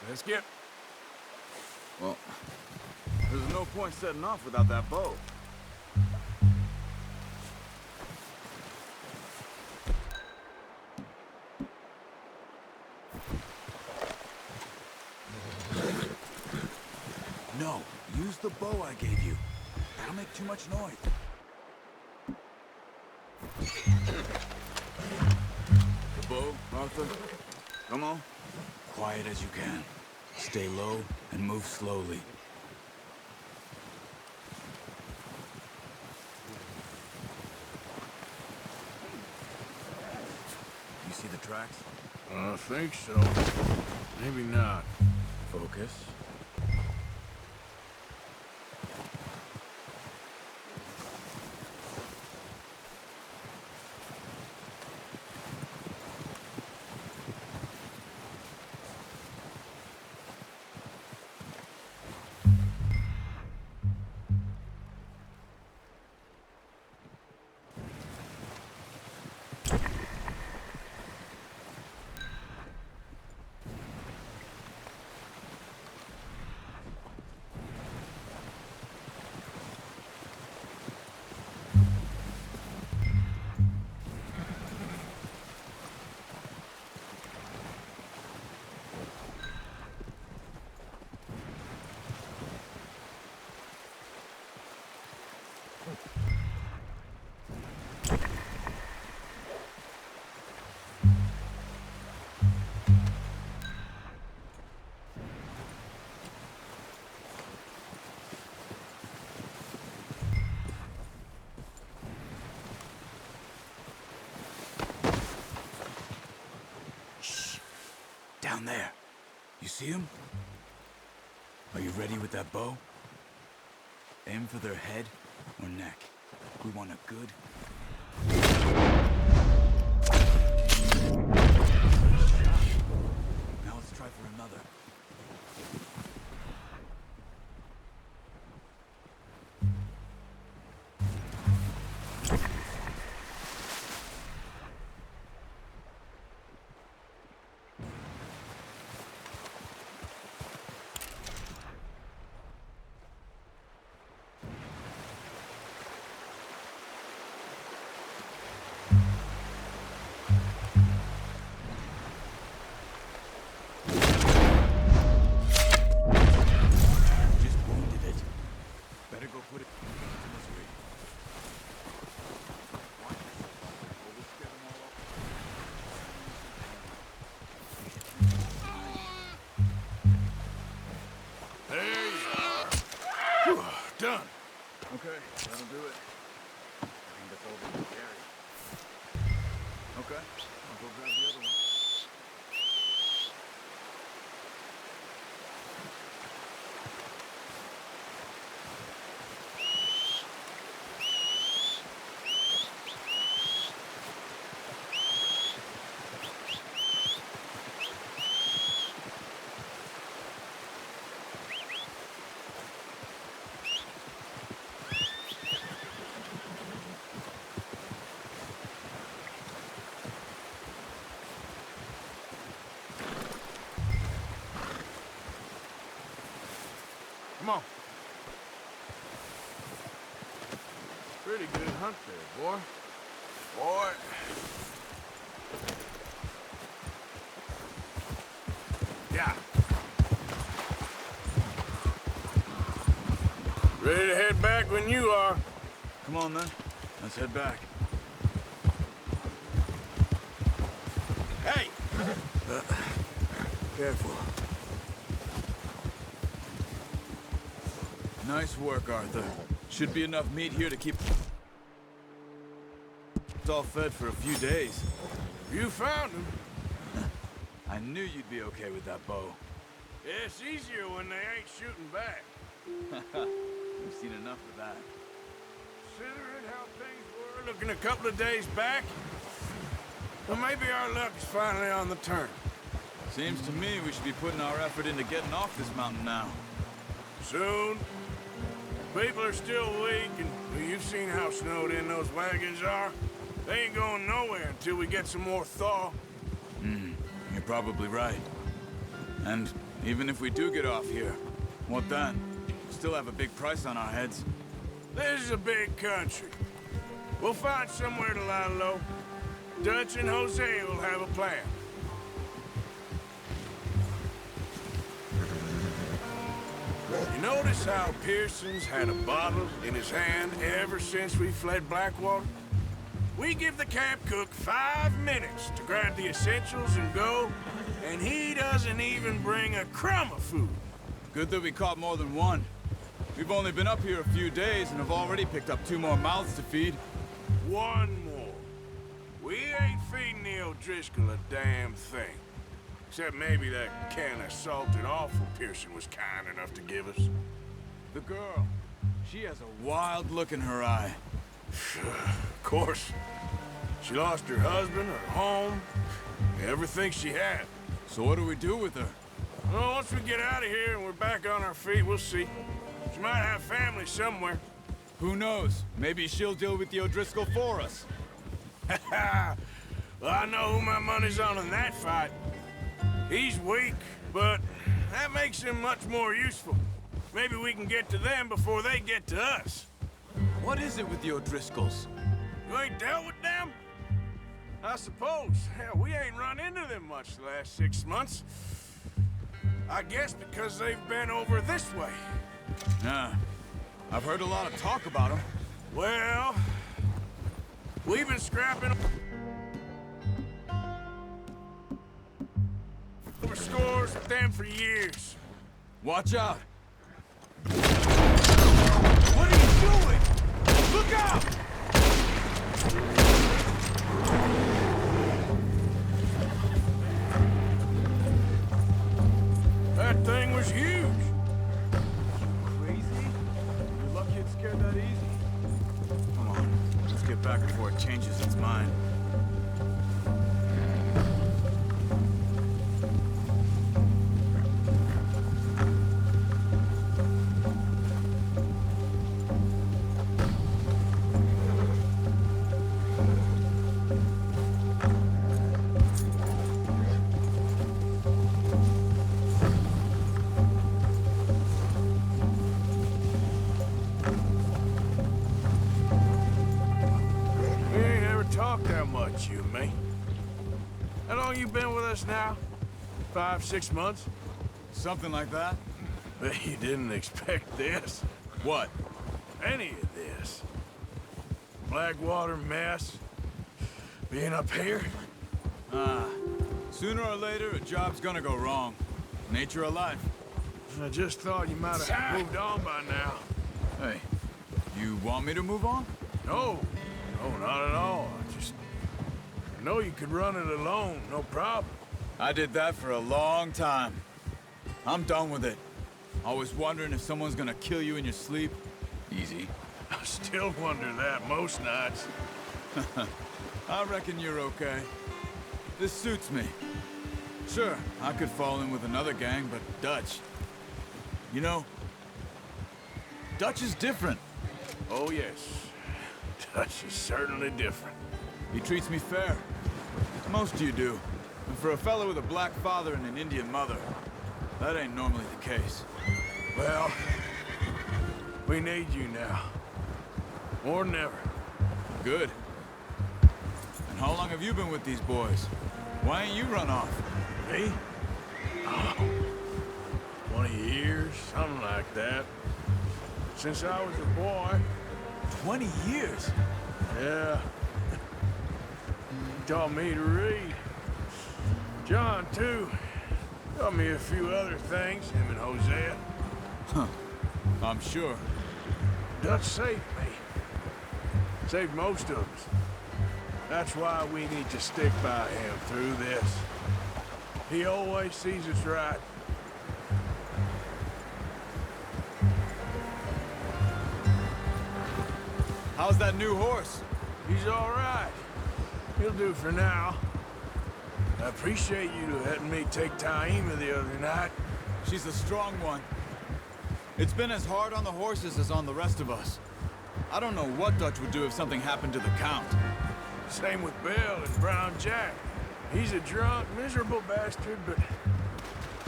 Let's get... Well, there's no point setting off without that bow. No, use the bow I gave you. That'll make too much noise. The bow, Arthur? Come on. Quiet as you can. Stay low and move slowly. You see the tracks? I think so. Maybe not. Focus. Down there. You see him? Are you ready with that bow? Aim for their head or neck. We want a good... Now let's try for another. Done. Okay, that'll do it. I think that's all they can carry. Okay, I'll go grab the other one. Come on. Pretty good hunt there, boy. Boy. Yeah. Ready to head back when you are. Come on then. Let's head back. Hey! Careful. Nice work, Arthur. Should be enough meat here to keep us all fed for a few days. You found him. I knew you'd be okay with that bow. It's easier when they ain't shooting back. We've seen enough of that. Considering how things were looking a couple of days back, well, maybe our luck's finally on the turn. Seems to me we should be putting our effort into getting off this mountain now. Soon. People are still weak, and well, you've seen how snowed in those wagons are. They ain't going nowhere until we get some more thaw. You're probably right. And even if we do get off here, what then? Still have a big price on our heads. This is a big country. We'll find somewhere to lie low. Dutch and Hosea will have a plan. You notice how Pearson's had a bottle in his hand ever since we fled Blackwater? We give the camp cook 5 minutes to grab the essentials and go, and he doesn't even bring a crumb of food. Good that we caught more than one. We've only been up here a few days and have already picked up 2 more mouths to feed. One more. We ain't feeding the O'Driscoll a damn thing. Except maybe that can of salted offal Pearson was kind enough to give us. The girl, she has a wild look in her eye. Of course. She lost her husband, her home, everything she had. So what do we do with her? Well, once we get out of here and we're back on our feet, we'll see. She might have family somewhere. Who knows? Maybe she'll deal with the O'Driscoll for us. Well, I know who my money's on in that fight. He's weak, but that makes him much more useful. Maybe we can get to them before they get to us. What is it with the O'Driscolls? You ain't dealt with them? I suppose. Hell, we ain't run into them much the last 6 months. I guess because they've been over this way. Nah. I've heard a lot of talk about them. Well, we've been scrapping over scores with them for years. Watch out! What are you doing? Look out! That thing was huge. Crazy? You're lucky it scared that easy. Come on, let's get back before it changes its mind. You and me. How long you been with us now? 5, 6 months? Something like that? But you didn't expect this. What? Any of this. Blackwater mess. Being up here. Sooner or later, a job's gonna go wrong. Nature of life. I just thought you might have moved on by now. Hey, you want me to move on? No, not at all. I know you could run it alone, no problem. I did that for a long time. I'm done with it. Always wondering if someone's gonna kill you in your sleep. Easy. I still wonder that most nights. I reckon you're okay. This suits me. Sure, I could fall in with another gang, but Dutch... You know, Dutch is different. Oh, yes. Dutch is certainly different. He treats me fair. Most you do. And for a fellow with a black father and an Indian mother, that ain't normally the case. Well, we need you now. More than ever. Good. And how long have you been with these boys? Why ain't you run off? Me? Oh, 20 years, something like that. Since I was a boy. 20 years? Yeah. Taught me to read. John, too. Taught me a few other things, him and Hosea. Huh. I'm sure. Dutch saved me. Saved most of us. That's why we need to stick by him through this. He always sees us right. How's that new horse? He's all right. He'll do for now. I appreciate you letting me take Taima the other night. She's a strong one. It's been as hard on the horses as on the rest of us. I don't know what Dutch would do if something happened to the Count. Same with Bill and Brown Jack. He's a drunk, miserable bastard, but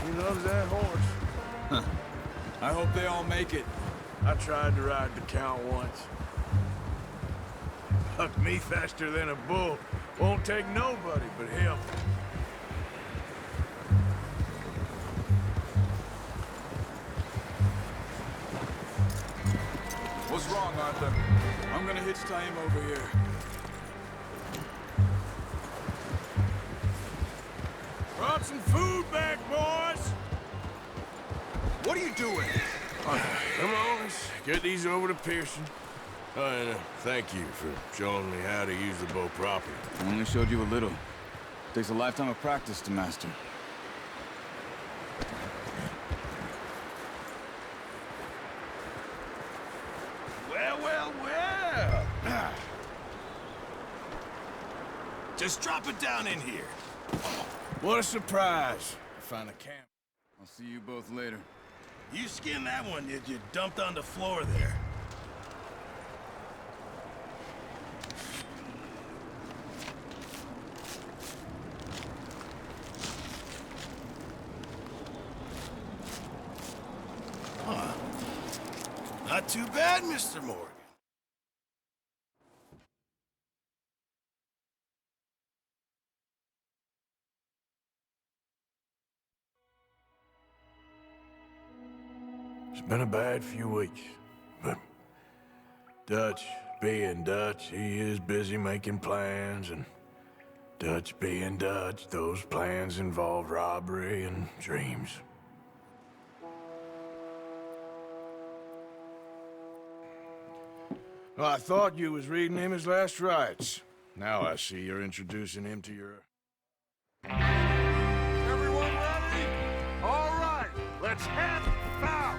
he loves that horse. I hope they all make it. I tried to ride the Count once. Bucked me faster than a bull. Won't take nobody but him. What's wrong, Arthur? I'm gonna hitch tie him over here. Brought some food back, boys! What are you doing? Come on, let's get these over to Pearson. Oh, and thank you for showing me how to use the bow properly. I only showed you a little. Takes a lifetime of practice to master. Well. Just drop it down in here. What a surprise. I found a camp. I'll see you both later. You skinned that one, did you? Dumped on the floor there. Huh. Not too bad, Mr. Morgan. It's been a bad few weeks, but Dutch being Dutch, he is busy making plans, and Dutch being Dutch, those plans involve robbery and dreams. Well, I thought you was reading him his last rites. Now I see you're introducing him to your... Everyone ready? All right, let's head out.